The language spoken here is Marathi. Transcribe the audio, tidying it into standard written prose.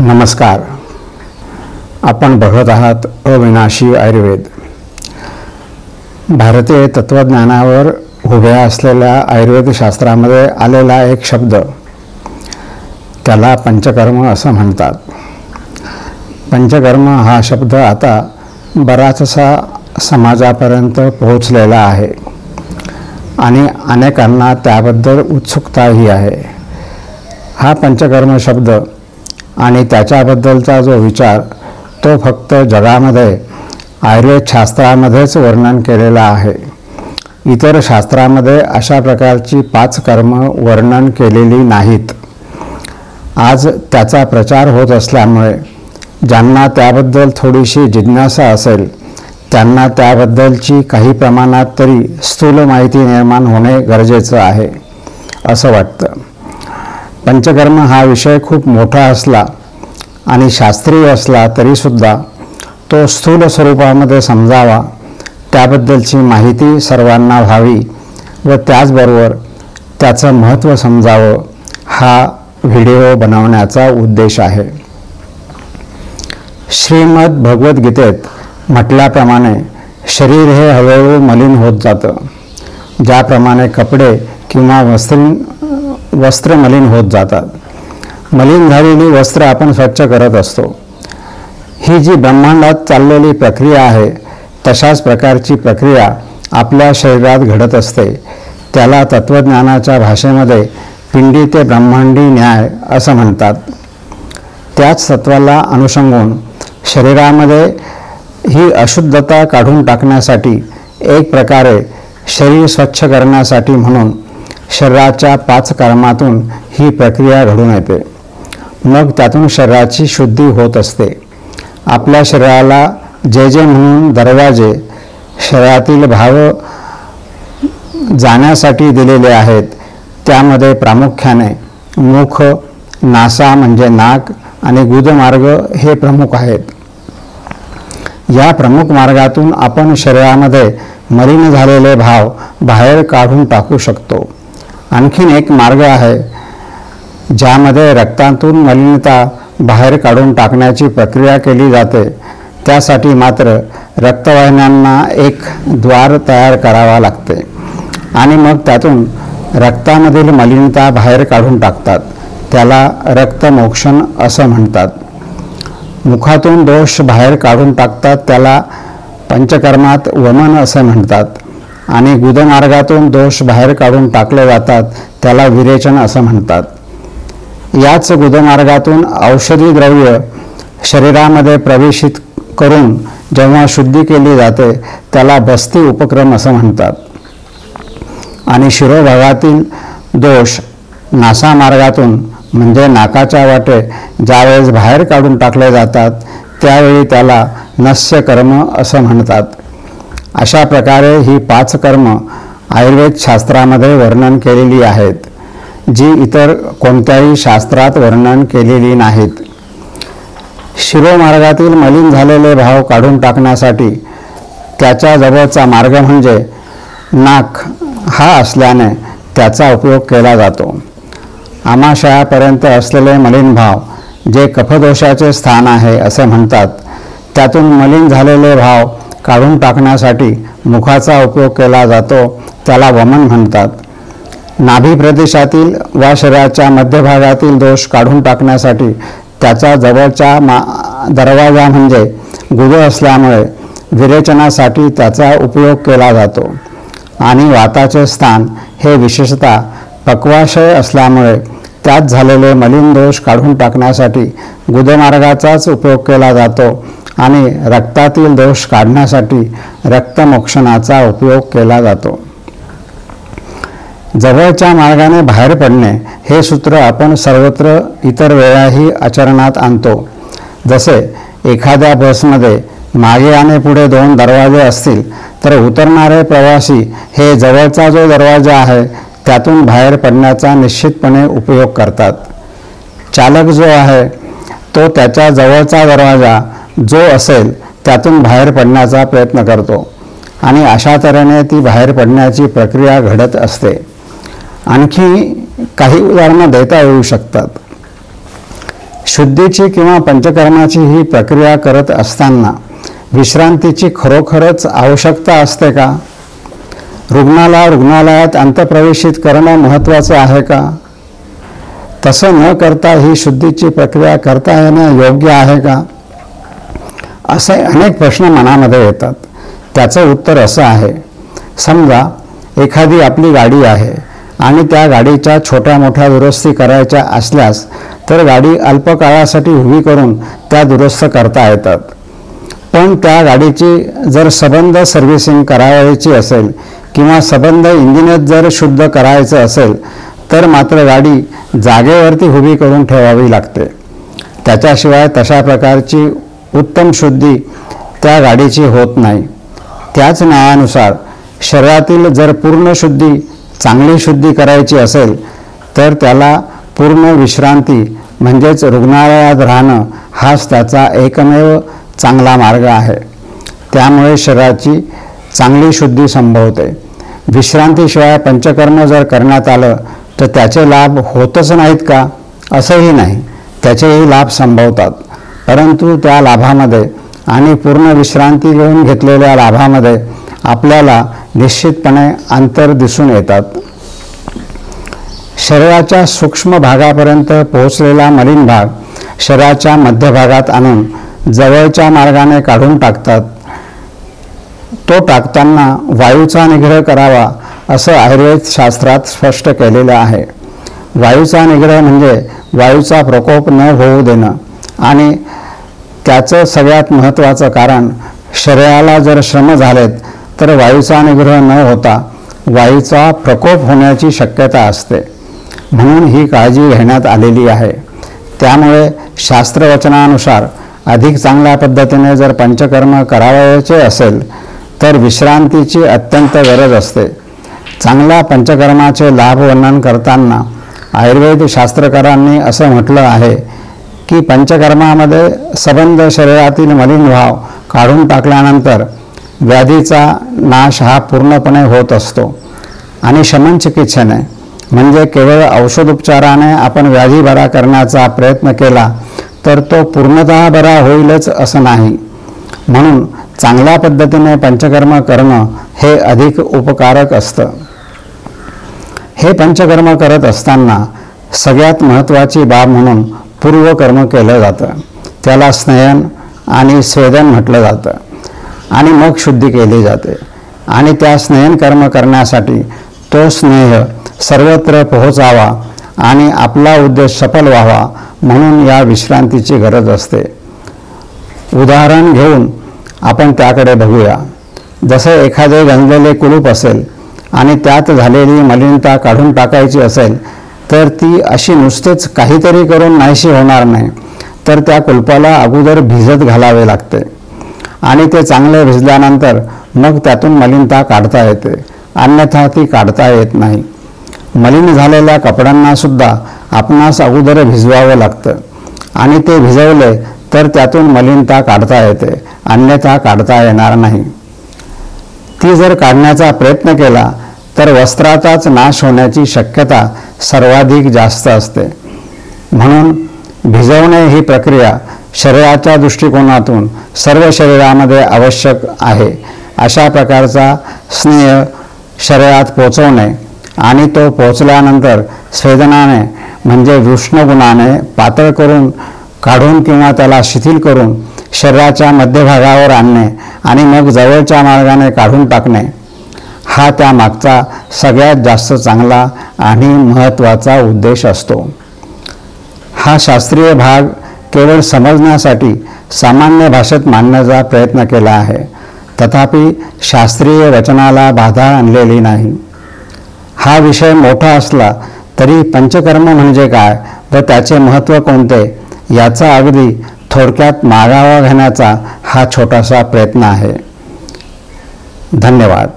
नमस्कार. आपण बघत आहात अविनाशी आयुर्वेद. भारतीय तत्वज्ञानावर उभ्या असलेल्या आयुर्वेदशास्त्रामध्ये आलेला एक शब्द, त्याला पंचकर्म असं म्हणतात. पंचकर्म हा शब्द आता बराचसा समाजापर्यंत पोहोचलेला आहे आणि अनेकांना त्याबद्दल उत्सुकताही आहे. हा पंचकर्म शब्द आणि त्याच्याबद्दलचा जो विचार तो फक्त जगामध्ये आयुर्वेद शास्त्रामध्येच वर्णन केलेला आहे. इतर शास्त्रामध्ये अशा प्रकारची 5 कर्म वर्णन केलेली नाहीत. आज त्याचा प्रचार होत असल्यामुळे ज्यांना त्याबद्दल थोडीशी जिज्ञासा असेल त्यांना त्याबद्दलची काही प्रमाणात तरी स्थूल माहिती निर्माण होणे गरजेचं आहे असं वाटतं. पंचकर्म हा विषय खूप मोठा असला आणि शास्त्रीय असला तरीसुद्धा तो स्थूल स्वरूपामध्ये समजावा, त्याबद्दलची माहिती सर्वांना व्हावी व त्याचबरोबर त्याचं महत्त्व समजावं, हा व्हिडिओ बनवण्याचा उद्देश आहे. श्रीमद भगवद्गीतेत म्हटल्याप्रमाणे शरीर हे हळूहळू मलिन होत जातं. ज्याप्रमाणे कपडे किंवा वस्त्र मलिन होत जातात. मलिन झालेली वस्त्र आपण स्वच्छ करत असतो. ही जी ब्रह्मांडात चाललेली प्रक्रिया आहे तशाच प्रकारची प्रक्रिया आपल्या शरीरात घडत असते. त्याला तत्वज्ञानाच्या भाषेमध्ये पिंडी ते ब्रह्मांडी न्याय असं म्हणतात. त्याच तत्वाला अनुषंगून शरीरामध्ये ही अशुद्धता काढून टाकण्यासाठी, एक प्रकारे शरीर स्वच्छ करण्यासाठी म्हणून शरीराच्या 5 कर्मातून ही प्रक्रिया घडून येते. मग त्यातून शरीराची शुद्धी होत असते. आपल्या शरीराला जे जे म्हणून दरवाजे शरीरातील भाव जाण्यासाठी दिलेले आहेत त्यामध्ये प्रामुख्याने मुख, नासा म्हणजे नाक आणि गुदमार्ग हे प्रमुख आहेत. या प्रमुख मार्गातून आपण शरीरामध्ये मलिन झालेले भाव बाहेर काढून टाकू शकतो. आणखीन एक मार्ग आहे ज्यामध्ये रक्तातून मलिनता बाहेर काढून टाकण्याची प्रक्रिया केली जाते. त्यासाठी मात्र रक्तवाहिन्यांना एक द्वार तयार करावा लागते आणि मग त्यातून रक्तामधील मलिनता बाहेर काढून टाकतात. त्याला रक्तमोक्षण असं म्हणतात. मुखातून दोष बाहेर काढून टाकतात. त्याला पंचकर्मात वमन असं म्हणतात. आणि गुदमार्गातून दोष बाहेर काढून टाकले जातात त्याला विरेचन असं म्हणतात. याच गुदमार्गातून औषधी द्रव्य शरीरामध्ये प्रवेशित करून जेव्हा शुद्धी केली जाते त्याला बस्ती उपक्रम असं म्हणतात. आणि शिरोभागातील दोष नासामार्गातून म्हणजे नाकाच्या वाटे ज्यावेळेस बाहेर काढून टाकले जातात त्यावेळी त्याला नस्यकर्म असं म्हणतात. अशा प्रकारे ही 5 कर्म आयुर्वेद शास्त्रामध्ये वर्णन केलेली आहेत, जी इतर कोणत्याही शास्त्रात वर्णन केलेली नाहीत. शिरोमार्गातील मलिन झालेले भाव काढून टाकण्यासाठी त्याच्या जवळचा मार्ग म्हणजे नाक हा असल्याने त्याचा उपयोग केला जातो. आमाशयापर्यंत असलेले मलिन भाव जे कफदोषाचे स्थान आहे असे म्हणतात, त्यातून मलिन झालेले भाव काढून टाकण्यासाठी मुखाचा उपयोग केला जातो. त्याला वमन म्हणतात. नाभी प्रदेशातील वा शरीराच्या मध्यभागातील दोष काढून टाकण्यासाठी त्याचा जवळचा दरवाजा म्हणजे गुद असल्यामुळे विरेचनासाठी त्याचा उपयोग केला जातो. आणि वाताचे स्थान हे विशेषतः पक्वाशय असल्यामुळे त्यात झालेले मलिन दोष काढून टाकण्यासाठी गुदमार्गाचाच उपयोग केला जातो. आणि रक्तातील दोष काढण्यासाठी रक्तमोक्षणाचा उपयोग केला जातो. जवळच्या मार्गाने बाहेर पडणे हे सूत्र आपण सर्वत्र इतर वेळाही आचरणात आणतो. जसे एखाद्या बसमध्ये मागे आणि पुढे 2 दरवाजे असतील तर उतरणारे प्रवासी हे जवळचा जो दरवाजा आहे त्यातून बाहेर पडण्याचा निश्चितपणे उपयोग करतात. चालक जो आहे तो त्याच्या जवळचा दरवाजा जो असेल त्यातून बाहेर पडण्याचा प्रयत्न करतो आणि अशा तऱ्हेने ती बाहेर पडण्याची प्रक्रिया घडत असते. आणखी काही उदाहरणं देता येऊ शकतात. शुद्धीची किंवा पंचकर्माची ही प्रक्रिया करत असताना विश्रांतीची खरोखरच आवश्यकता असते का? रुग्णालयात अंतप्रवेशित करणं महत्त्वाचं आहे का? तसं न करता ही शुद्धीची प्रक्रिया करता येणं योग्य आहे का? असे अनेक प्रश्न मनामध्ये येतात. त्याचं उत्तर असं आहे. समजा एखादी आपली गाडी आहे आणि त्या गाडीच्या छोट्या मोठ्या दुरुस्ती करायच्या असल्यास तर गाडी अल्पकाळासाठी उभी करून त्या दुरुस्त करता येतात. पण त्या गाडीची जर सबंध सर्व्हिसिंग करावायची असेल किंवा सबंध इंजिनच जर शुद्ध करायचं असेल तर मात्र गाडी जागेवरती उभी करून ठेवावी लागते. त्याच्याशिवाय तशा प्रकारची उत्तम शुद्धी त्या गाडीची होत नाही. त्याच न्यायानुसार शरीरातील जर पूर्ण शुद्धी, चांगली शुद्धी करायची असेल तर त्याला पूर्ण विश्रांती म्हणजेच रुग्णालयात राहणं हाच त्याचा एकमेव चांगला मार्ग आहे. त्यामुळे शरीराची चांगली शुद्धी संभवते. विश्रांतीशिवाय पंचकर्म जर करण्यात आलं तर त्याचे लाभ होतच नाहीत का? असंही नाही, त्याचेही लाभ संभवतात. परंतु त्या लाभामध्ये आणि पूर्ण विश्रांती घेऊन घेतलेल्या लाभामध्ये आपल्याला निश्चितपणे अंतर दिसून येतात. शरीराच्या सूक्ष्म भागापर्यंत पोहोचलेला मलिन भाग शरीराच्या मध्यभागात आणून जवळच्या मार्गाने काढून टाकतात. तो टाकताना वायूचा निग्रह करावा असं आयुर्वेद शास्त्रात स्पष्ट केलेलं आहे. वायूचा निग्रह म्हणजे वायूचा प्रकोप न होऊ देणं आणि त्याचं सगळ्यात महत्त्वाचं कारण शरीराला जर श्रम झालेत तर वायूचा निग्रह न होता वायूचा प्रकोप होण्याची शक्यता असते. म्हणून ही काळजी घेण्यात आलेली आहे. त्यामुळे शास्त्रवचनानुसार अधिक चांगल्या पद्धतीने जर पंचकर्म करावायचे असेल तर विश्रांतीची अत्यंत गरज असते. चांगल्या पंचकर्माचे लाभ वर्णन करताना आयुर्वेद शास्त्रकारांनी असं म्हटलं आहे की पंचकर्मामध्ये सबंध शरीरातील मलिन भाव काढून टाकल्यानंतर व्याधीचा नाश हा पूर्णपणे होत असतो आणि शमन चिकित्सेने म्हणजे केवळ औषधोपचाराने आपण व्याधी बरा करण्याचा प्रयत्न केला तर तो पूर्णतः बरा होईलच असं नाही. म्हणून चांगल्या पद्धतीने पंचकर्म करणं हे अधिक उपकारक असतं. हे पंचकर्म करत असताना सगळ्यात महत्त्वाची बाब म्हणून पूर्वकर्म केलं जातं. त्याला स्नेहन आणि स्वेदन म्हटलं जातं आणि मग शुद्धी केली जाते. आणि त्या स्नेहन कर्म करण्यासाठी तो स्नेह सर्वत्र पोहोचावा आणि आपला उद्देश सफल व्हावा म्हणून या विश्रांतीची गरज असते. उदाहरण घेऊन आपण त्याकडे बघूया. जसे एखादे गंजलेले कुलूप असेल आणि त्यात झालेली मलिनता काढून टाकायची असेल तर ती अशी नुसतेच काहीतरी करून नाहीशी होणार नाही, तर त्या कुलपाला अगोदर भिजत घालावे लागते आणि ते चांगले भिजल्यानंतर मग त्यातून मलिनता काढता येते, अन्यथा ती काढता येत नाही. मलिन झालेल्या कपड्यांना सुद्धा आपणास अगोदर भिजवावं लागतं आणि ते भिजवले तर त्यातून मलिनता काढता येते, अन्यथा काढता येणार नाही. ती जर काढण्याचा प्रयत्न केला तर वस्त्राचाच नाश होण्याची शक्यता सर्वाधिक जास्त असते. म्हणून भिजवणे ही प्रक्रिया शरीराच्या दृष्टिकोनातून सर्व शरीरामध्ये आवश्यक आहे. अशा प्रकारचा स्नेह शरीरात पोचवणे आणि तो पोचल्यानंतर स्वेदनाने म्हणजे वृष्णगुणाने पातळ करून काढून किंवा त्याला शिथिल करून शरीराच्या मध्यभागावर आणणे आणि मग जवळच्या मार्गाने काढून टाकणे हा त्या मागचा सगळ्यात जास्त चांगला आणि महत्त्वाचा उद्देश असतो. हा शास्त्रीय भाग केवळ समजण्यासाठी सामान्य भाषेत मांडण्याचा प्रयत्न केला आहे, तथापि शास्त्रीय वचनाला बाधा आणलेली नाही. हा विषय मोठा असला तरी पंचकर्म म्हणजे काय व त्याचे महत्त्व कोणते याचा अगदी थोडक्यात मागोवा घेण्याचा हा छोटासा प्रयत्न आहे. धन्यवाद.